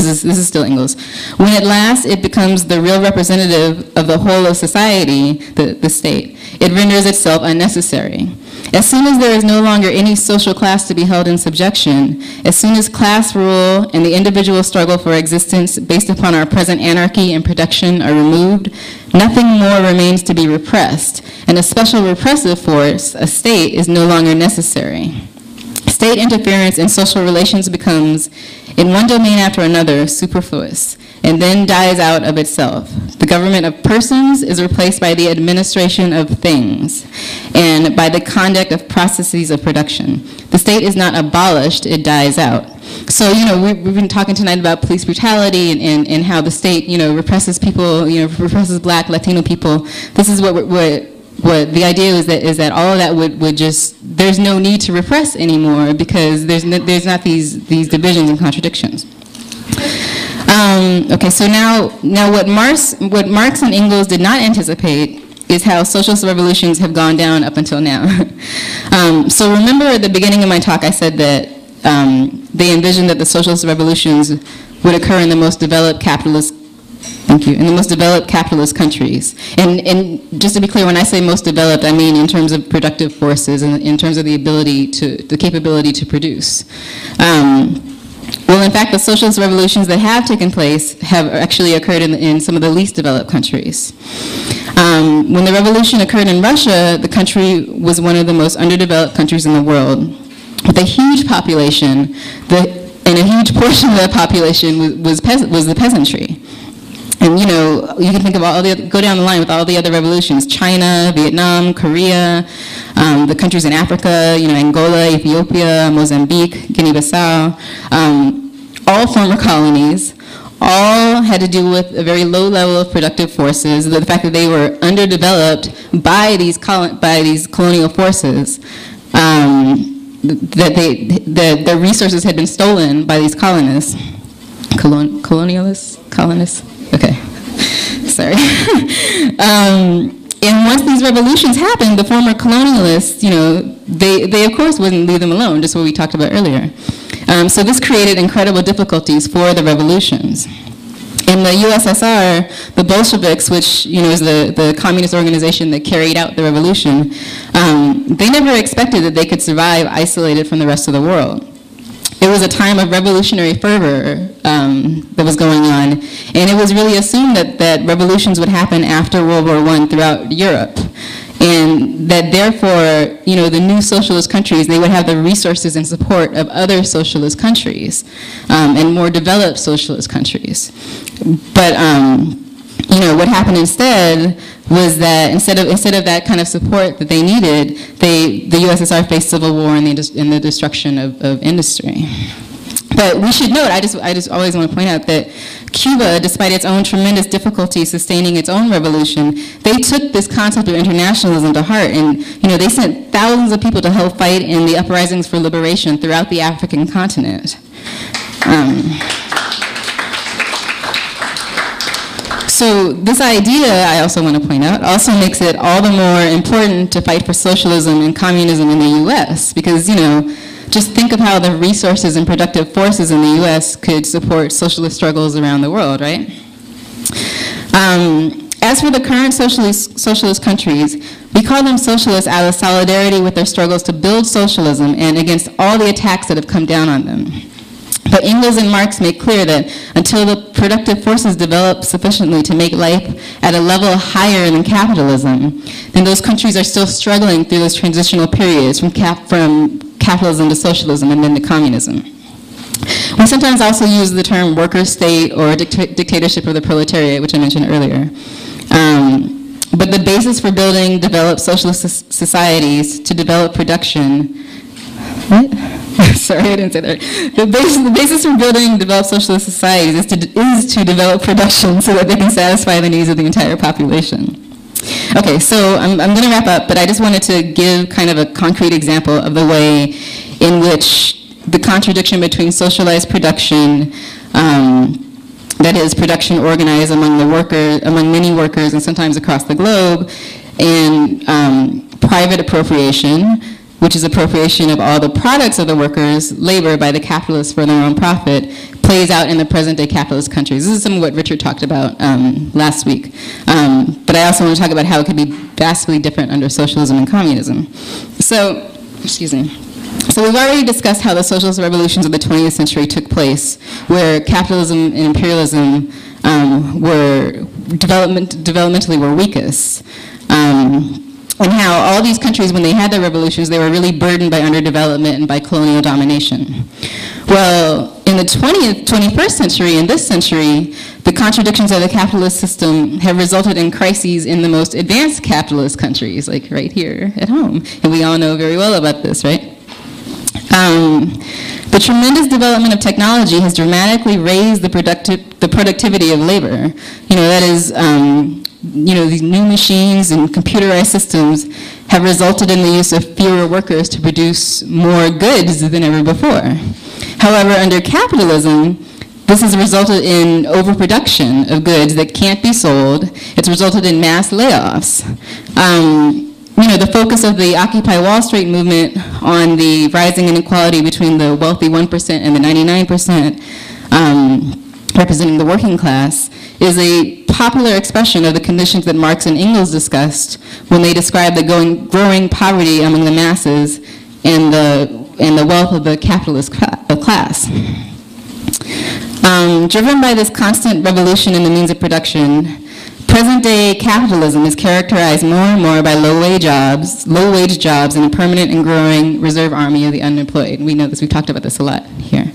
This is still Engels. When at last it becomes the real representative of the whole of society, the state, it renders itself unnecessary. As soon as there is no longer any social class to be held in subjection, as soon as class rule and the individual struggle for existence based upon our present anarchy and production are removed, nothing more remains to be repressed, and a special repressive force, a state, is no longer necessary. State interference in social relations becomes, in one domain after another, superfluous, and then dies out of itself. The government of persons is replaced by the administration of things, and by the conduct of processes of production. The state is not abolished, it dies out. So, we've been talking tonight about police brutality and how the state, represses people, represses Black, Latino people. This is what the idea is that all of that would just, there's no need to repress anymore because there's not these divisions and contradictions. Okay, so now what Marx and Engels did not anticipate is how socialist revolutions have gone down up until now. So remember at the beginning of my talk I said that they envisioned that the socialist revolutions would occur in the most developed capitalist in the most developed capitalist countries. And just to be clear, when I say most developed, I mean in terms of productive forces and in terms of the capability to produce. Well, in fact, the socialist revolutions that have taken place have actually occurred in some of the least developed countries. When the revolution occurred in Russia, the country was one of the most underdeveloped countries in the world, with a huge population, and a huge portion of that population was the peasantry. And you can think of go down the line with all the other revolutions: China, Vietnam, Korea, the countries in Africa, Angola, Ethiopia, Mozambique, Guinea-Bissau, all former colonies, all had to do with a very low level of productive forces, the fact that they were underdeveloped by these colonial forces, that their resources had been stolen by these colonists. Colonists? Okay, sorry. And once these revolutions happened, the former colonialists, they of course wouldn't leave them alone, just what we talked about earlier. So this created incredible difficulties for the revolutions. In the USSR, the Bolsheviks, which is the communist organization that carried out the revolution, they never expected that they could survive isolated from the rest of the world. It was a time of revolutionary fervor that was going on, and it was really assumed that revolutions would happen after World War I throughout Europe, and that therefore, the new socialist countries, they would have the resources and support of other socialist countries and more developed socialist countries. But what happened instead was that instead of that kind of support that they needed, the USSR faced civil war and the destruction of industry. But we should note, I just always want to point out that Cuba, despite its own tremendous difficulty sustaining its own revolution, they took this concept of internationalism to heart, and they sent thousands of people to help fight in the uprisings for liberation throughout the African continent. So this idea, I also want to point out, also makes it all the more important to fight for socialism and communism in the U.S. because, just think of how the resources and productive forces in the U.S. could support socialist struggles around the world, right? As for the current socialist countries, we call them socialists out of solidarity with their struggles to build socialism and against all the attacks that have come down on them. But Engels and Marx make clear that until the productive forces develop sufficiently to make life at a level higher than capitalism, then those countries are still struggling through those transitional periods from capitalism to socialism and then to communism. We sometimes also use the term worker state or dictatorship of the proletariat, which I mentioned earlier. But the basis for building developed socialist societies to develop production, what? Sorry, I didn't say that. The basis for building developed socialist societies is to develop production so that they can satisfy the needs of the entire population. Okay, so I'm going to wrap up, but I just wanted to give kind of a concrete example of the way in which the contradiction between socialized production, that is production organized among many workers and sometimes across the globe, and private appropriation, which is appropriation of all the products of the workers' labor by the capitalists for their own profit, plays out in the present-day capitalist countries. This is some of what Richard talked about last week. But I also want to talk about how it could be vastly different under socialism and communism. So, excuse me. So we've already discussed how the socialist revolutions of the 20th century took place, where capitalism and imperialism were developmentally were weakest. And how all these countries, when they had their revolutions, they were really burdened by underdevelopment and by colonial domination. Well, in the 21st century, in this century, the contradictions of the capitalist system have resulted in crises in the most advanced capitalist countries, like right here at home. And we all know very well about this, right? The tremendous development of technology has dramatically raised the productivity of labor. That is, these new machines and computerized systems have resulted in the use of fewer workers to produce more goods than ever before. However, under capitalism, this has resulted in overproduction of goods that can't be sold. It's resulted in mass layoffs. The focus of the Occupy Wall Street movement on the rising inequality between the wealthy 1% and the 99%, representing the working class, is a popular expression of the conditions that Marx and Engels discussed when they described the growing poverty among the masses and the wealth of the capitalist class. Driven by this constant revolution in the means of production, present-day capitalism is characterized more and more by low-wage jobs, and a permanent and growing reserve army of the unemployed. We know this, we've talked about this a lot here.